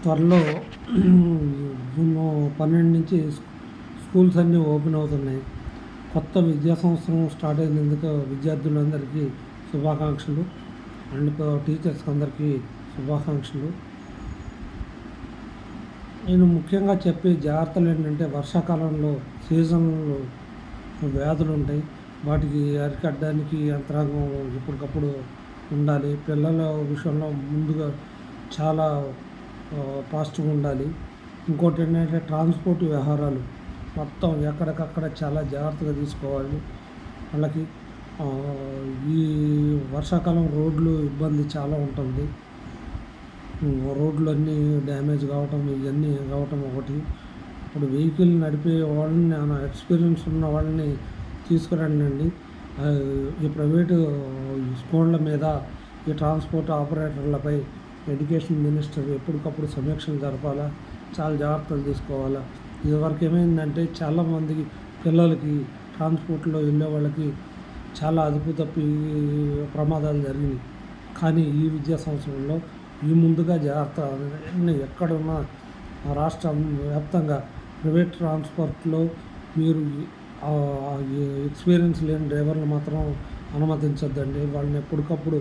త్వరలో జూన్ 12 నుంచి స్కూల్స్ అన్నీ ఓపెన్ అవుతున్నాయి. కొత్త విద్యా సంవత్సరం స్టార్ట్ అయినందుకు విద్యార్థులందరికీ శుభాకాంక్షలు అండ్ టీచర్స్కి అందరికీ శుభాకాంక్షలు. నేను ముఖ్యంగా చెప్పే జాగ్రత్తలు ఏంటంటే, వర్షాకాలంలో సీజన్లో వ్యాధులు ఉంటాయి. వాటికి అరికట్టడానికి యంత్రాంగం ఎప్పటికప్పుడు ఉండాలి. పిల్లల విషయంలో ముందుగా చాలా పాజిటివ్గా ఉండాలి. ఇంకోటి ఏంటంటే, ట్రాన్స్పోర్ట్ వ్యవహారాలు మొత్తం ఎక్కడికక్కడ చాలా జాగ్రత్తగా తీసుకోవాలి. వాళ్ళకి ఈ వర్షాకాలం రోడ్లు ఇబ్బంది చాలా ఉంటుంది. రోడ్లు అన్నీ డ్యామేజ్ కావటం, ఇవన్నీ కావటం ఒకటి. ఇప్పుడు వెహికల్ నడిపే వాళ్ళని, ఎక్స్పీరియన్స్ ఉన్న వాళ్ళని తీసుకురండి. ఈ ప్రైవేటు స్కూళ్ళ మీద ఈ ట్రాన్స్పోర్ట్ ఆపరేటర్లపై ఎడ్యుకేషన్ మినిస్టర్ ఎప్పటికప్పుడు సమీక్షలు జరపాలా, చాలా జాగ్రత్తలు తీసుకోవాలా. ఇదివరకు ఏమైందంటే, చాలామంది పిల్లలకి ట్రాన్స్పోర్ట్లో వెళ్ళే వాళ్ళకి చాలా అదుపు తప్పి ప్రమాదాలు జరిగినాయి. కానీ ఈ విద్యా సంవత్సరంలో ముందుగా జాగ్రత్త ఎక్కడున్నా రాష్ట్రం వ్యాప్తంగా ప్రైవేట్ ట్రాన్స్పోర్ట్లో మీరు ఎక్స్పీరియన్స్ లేని డ్రైవర్లు మాత్రం అనుమతించొద్దండి. వాళ్ళని ఎప్పటికప్పుడు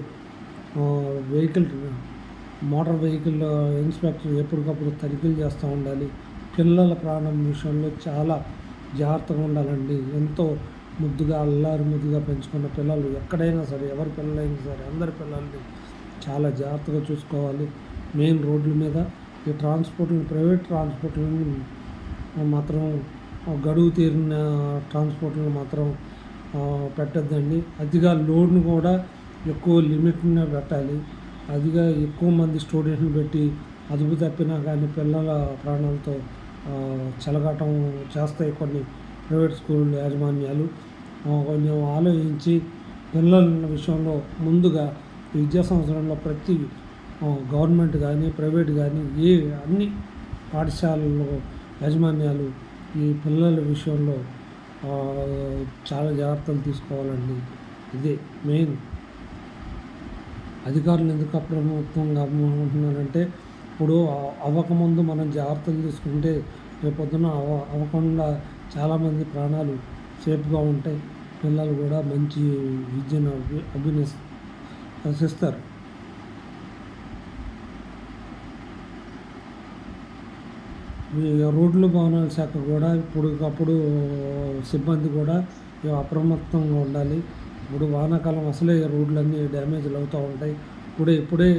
మోటార్ వెహికల్ ఇన్స్పెక్టర్ ఎప్పటికప్పుడు తనిఖీలు చేస్తూ ఉండాలి. పిల్లల ప్రాణం విషయంలో చాలా జాగ్రత్తగా ఉండాలండి. ఎంతో అల్లారి ముద్దుగా పెంచుకున్న పిల్లలు ఎక్కడైనా సరే, ఎవరి పిల్లలైనా సరే, అందరి పిల్లల్ని చాలా జాగ్రత్తగా చూసుకోవాలి. మెయిన్ రోడ్ల మీద ఈ ప్రైవేట్ ట్రాన్స్పోర్ట్లను మాత్రం గడువు తీరిన ట్రాన్స్పోర్ట్లను మాత్రం పెట్టద్దండి. అతిగా లోడ్ను కూడా ఎక్కువ లిమిట్నే పెట్టాలి. అదిగా ఎక్కువ మంది స్టూడెంట్ని పెట్టి అదుపు తప్పినా కానీ పిల్లల ప్రాణాలతో చెలగాటం చేస్తాయి కొన్ని ప్రైవేట్ స్కూల్ యాజమాన్యాలు. కొంచెం ఆలోచించి పిల్లల విషయంలో ముందుగా విద్యా సంవత్సరంలో ప్రతి గవర్నమెంట్ కానీ ప్రైవేట్ కానీ అన్ని పాఠశాలల్లో యాజమాన్యాలు ఈ పిల్లల విషయంలో చాలా జాగ్రత్తలు తీసుకోవాలండి. ఇదే మెయిన్. అధికారులు ఎందుకు అప్రమత్తంగా ఉంటున్నారంటే, ఇప్పుడు అవ్వకముందు మనం జాగ్రత్తలు తీసుకుంటే రేపొద్దున అవ్వకుండా చాలామంది ప్రాణాలు సేఫ్గా ఉంటాయి. పిల్లలు కూడా మంచి విద్యను అభ్యసిస్తారు. రోడ్లు భవనాల శాఖ కూడా ఇప్పటికప్పుడు సిబ్బంది కూడా అప్రమత్తంగా ఉండాలి. ఇప్పుడు వానాకాలం అసలే రోడ్లన్నీ డ్యామేజ్లు అవుతూ ఉంటాయి. ఇప్పుడే